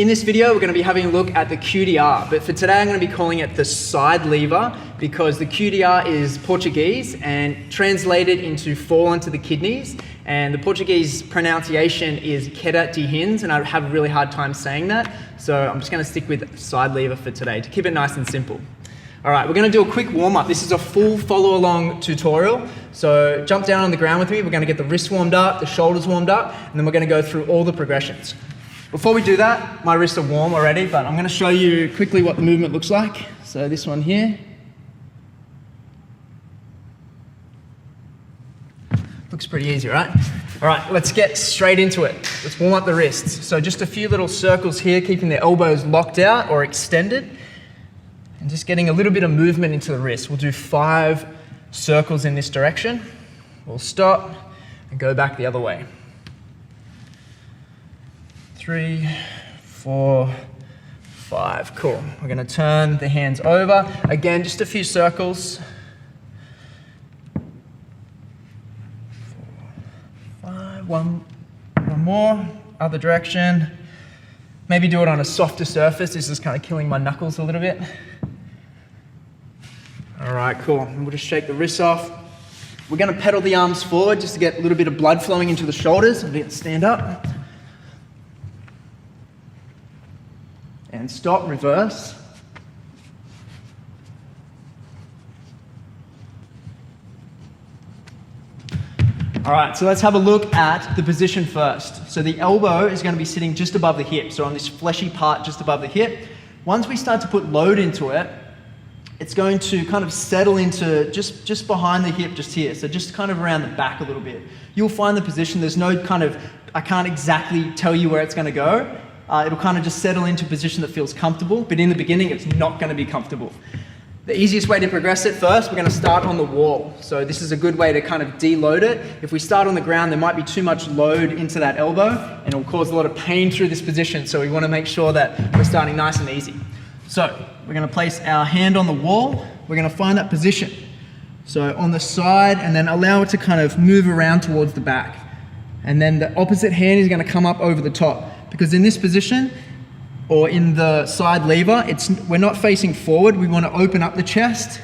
In this video, we're going to be having a look at the QDR, but for today I'm going to be calling it the side lever because the QDR is Portuguese and translated into fall onto the kidneys, and the Portuguese pronunciation is queda de rins, and I have a really hard time saying that, so I'm just going to stick with side lever for today to keep it nice and simple. All right, we're going to do a quick warm-up. This is a full follow-along tutorial, so jump down on the ground with me. We're going to get the wrists warmed up, the shoulders warmed up, and then we're going to go through all the progressions. Before we do that, my wrists are warm already, but I'm going to show you quickly what the movement looks like. So this one here. Looks pretty easy, right? All right, let's get straight into it. Let's warm up the wrists. So just a few little circles here, keeping the elbows locked out or extended, and just getting a little bit of movement into the wrist. We'll do 5 circles in this direction. We'll stop and go back the other way. 3, 4, 5. Cool. We're going to turn the hands over. Again, just a few circles. 4, 5. One more. Other direction. Maybe do it on a softer surface. This is kind of killing my knuckles a little bit. All right, cool. And we'll just shake the wrists off. We're going to pedal the arms forward just to get a little bit of blood flowing into the shoulders. Stand up. And stop, reverse. All right, so let's have a look at the position first. So the elbow is going to be sitting just above the hip, so on this fleshy part just above the hip. Once we start to put load into it, it's going to kind of settle into just behind the hip, just here. So just kind of around the back a little bit. You'll find the position, there's no kind of, I can't exactly tell you where it's going to go. It'll kind of just settle into a position that feels comfortable, but in the beginning, it's not going to be comfortable. The easiest way to progress it first, we're going to start on the wall. So this is a good way to kind of deload it. If we start on the ground, there might be too much load into that elbow, and it'll cause a lot of pain through this position. So we want to make sure that we're starting nice and easy. So we're going to place our hand on the wall. We're going to find that position. So on the side, and then allow it to kind of move around towards the back. And then the opposite hand is going to come up over the top. Because in this position, or in the side lever, we're not facing forward, we want to open up the chest.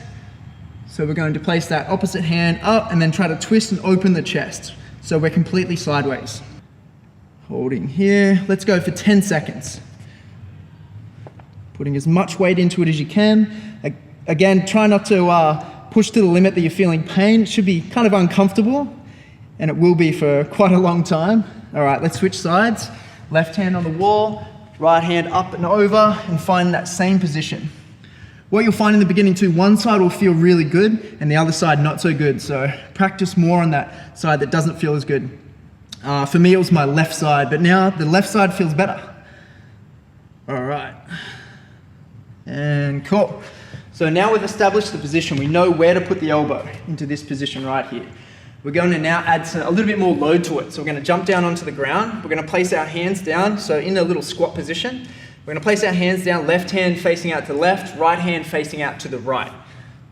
So we're going to place that opposite hand up and then try to twist and open the chest. So we're completely sideways. Holding here, let's go for 10 seconds. Putting as much weight into it as you can. Again, try not to push to the limit that you're feeling pain. It should be kind of uncomfortable, and it will be for quite a long time. All right, let's switch sides. Left hand on the wall, right hand up and over, and find that same position. What you'll find in the beginning too, one side will feel really good and the other side not so good. So practice more on that side that doesn't feel as good. For me, it was my left side, but now the left side feels better. All right. And cool. So now we've established the position. We know where to put the elbow into this position right here. We're going to now add a little bit more load to it. So we're going to jump down onto the ground. We're going to place our hands down. So in a little squat position, we're going to place our hands down, left hand facing out to the left, right hand facing out to the right,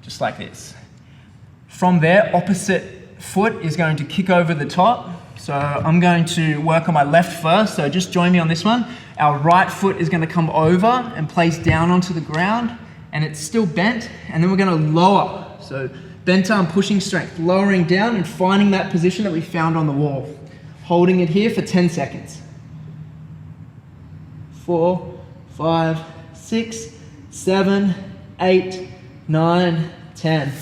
just like this. From there, opposite foot is going to kick over the top. So I'm going to work on my left first. So just join me on this one. Our right foot is going to come over and place down onto the ground, and it's still bent. And then we're going to lower. So bent arm pushing strength, lowering down and finding that position that we found on the wall. Holding it here for 10 seconds. 4, 5, 6, 7, 8, 9, 10.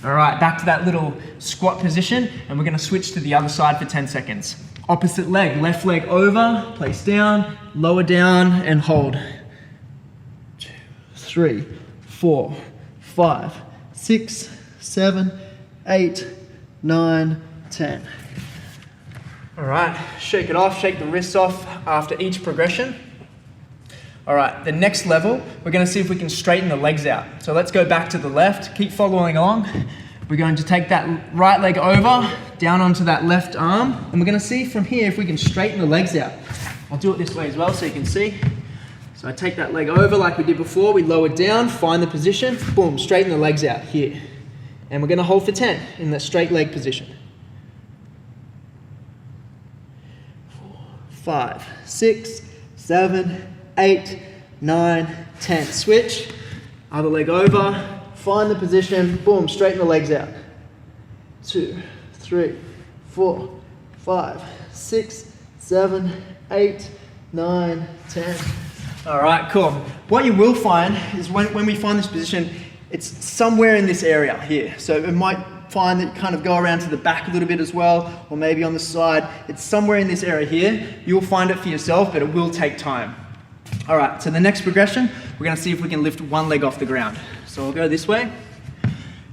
All right, back to that little squat position, and we're going to switch to the other side for 10 seconds. Opposite leg, left leg over, place down, lower down, and hold. 2, 3, 4, 5, 6, 7, 8, 9, 10. All right, shake it off, shake the wrists off after each progression. All right, the next level, we're going to see if we can straighten the legs out. So let's go back to the left, keep following along. We're going to take that right leg over, down onto that left arm, and we're going to see from here if we can straighten the legs out. I'll do it this way as well so you can see. So I take that leg over like we did before, we lower down, find the position, boom, straighten the legs out here. And we're going to hold for 10 in the straight leg position. 4, 5, 6, 7, 8, 9, 10. Switch, other leg over, find the position, boom, straighten the legs out. 2, 3, 4, 5, 6, 7, 8, 9, 10. All right, cool. What you will find is when we find this position, it's somewhere in this area here. So it might find that you kind of go around to the back a little bit as well, or maybe on the side. It's somewhere in this area here. You'll find it for yourself, but it will take time. All right, so the next progression, we're gonna see if we can lift one leg off the ground. So I'll go this way,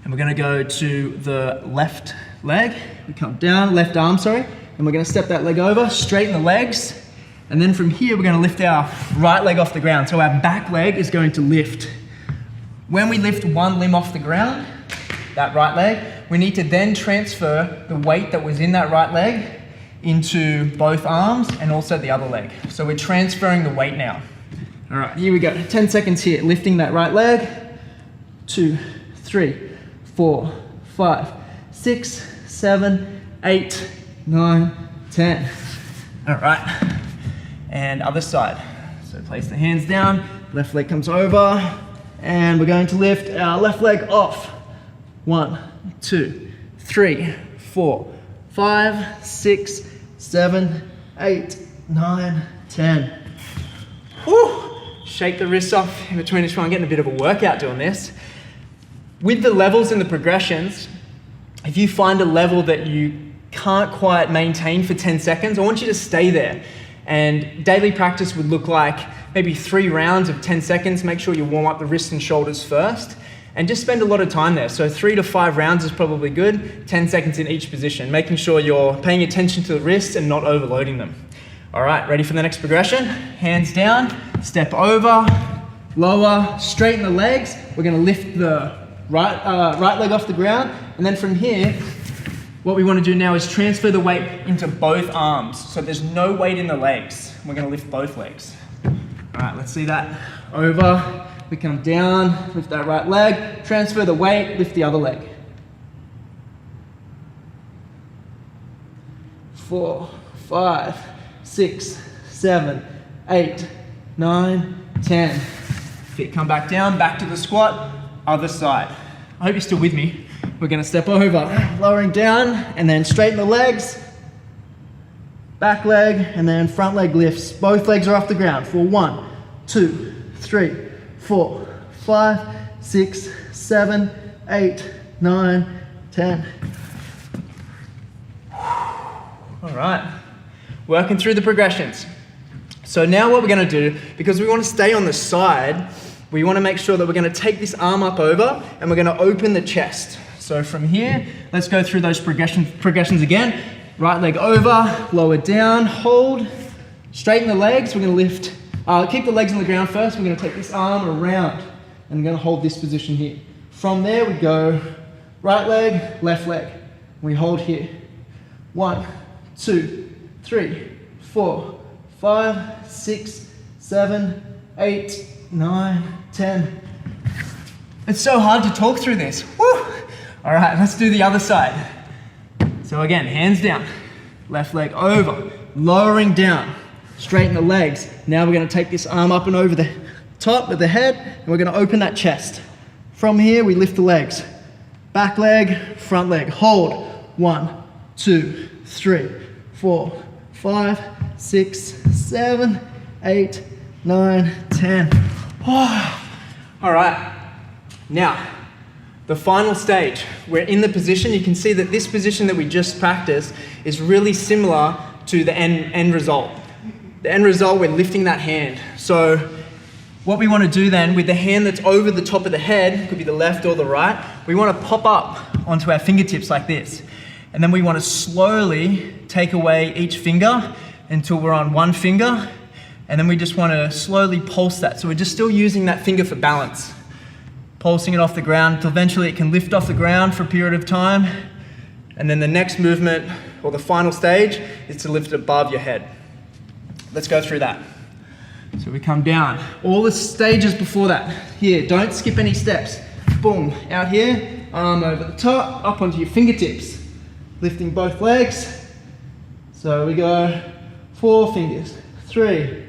and we're gonna go to the left leg. We come down, left arm, sorry, and we're gonna step that leg over, straighten the legs, and then from here, we're gonna lift our right leg off the ground. So our back leg is going to lift. When we lift one limb off the ground, that right leg, we need to then transfer the weight that was in that right leg into both arms and also the other leg. So we're transferring the weight now. All right, here we go. 10 seconds here, lifting that right leg. 2, 3, 4, 5, 6, 7, 8, 9, 10. All right, and other side. So place the hands down, left leg comes over, and we're going to lift our left leg off. 1, 2, 3, 4, 5, 6, 7, 8, 9, 10. Whew. Shake the wrists off in between each one. I'm getting a bit of a workout doing this. With the levels and the progressions, if you find a level that you can't quite maintain for 10 seconds, I want you to stay there. And daily practice would look like maybe 3 rounds of 10 seconds. Make sure you warm up the wrists and shoulders first. And just spend a lot of time there. So 3 to 5 rounds is probably good, 10 seconds in each position, making sure you're paying attention to the wrists and not overloading them. All right, ready for the next progression? Hands down, step over, lower, straighten the legs. We're gonna lift the right leg off the ground. And then from here, what we wanna do now is transfer the weight into both arms. So there's no weight in the legs. We're gonna lift both legs. All right, let's see that. Over. We come down, lift that right leg, transfer the weight, lift the other leg. 4, 5, 6, 7, 8, 9, 10. Feet come back down, back to the squat, other side. I hope you're still with me. We're gonna step over, lowering down, and then straighten the legs, back leg, and then front leg lifts. Both legs are off the ground for 1, 2, 3, 4, 5, 6, 7, 8, 9, 10. All right, working through the progressions. So now what we're gonna do, because we wanna stay on the side, we wanna make sure that we're gonna take this arm up over and we're gonna open the chest. So from here, let's go through those progressions again. Right leg over, lower down, hold, straighten the legs. We're gonna lift. Keep the legs on the ground first. We're going to take this arm around and I'm going to hold this position here. From there we go right leg, left leg. We hold here. 1, 2, 3, 4, 5, 6, 7, 8, 9, 10. It's so hard to talk through this. Woo! All right, let's do the other side. So again, hands down, left leg over, lowering down. Straighten the legs. Now we're going to take this arm up and over the top of the head and we're going to open that chest. From here we lift the legs. Back leg, front leg. Hold. 1, 2, 3, 4, 5, 6, 7, 8, 9, 10. Oh. All right. Now, the final stage. We're in the position. You can see that this position that we just practiced is really similar to the end result. The end result, we're lifting that hand. So what we want to do then with the hand that's over the top of the head, could be the left or the right, we want to pop up onto our fingertips like this. And then we want to slowly take away each finger until we're on one finger. And then we just want to slowly pulse that. So we're just still using that finger for balance. Pulsing it off the ground until eventually it can lift off the ground for a period of time. And then the next movement, or the final stage, is to lift it above your head. Let's go through that. So we come down. All the stages before that. Here, don't skip any steps. Boom, out here, arm over the top, up onto your fingertips. Lifting both legs. So we go 4 fingers. 3,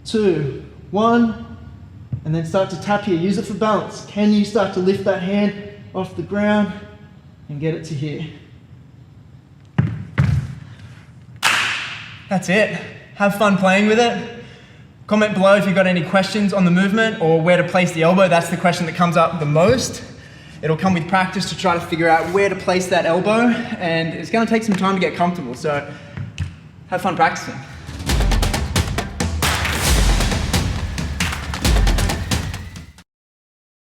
2, 1, and then start to tap here. Use it for balance. Can you start to lift that hand off the ground and get it to here? That's it. Have fun playing with it. Comment below if you've got any questions on the movement or where to place the elbow. That's the question that comes up the most. It'll come with practice to try to figure out where to place that elbow, and it's going to take some time to get comfortable, so have fun practicing.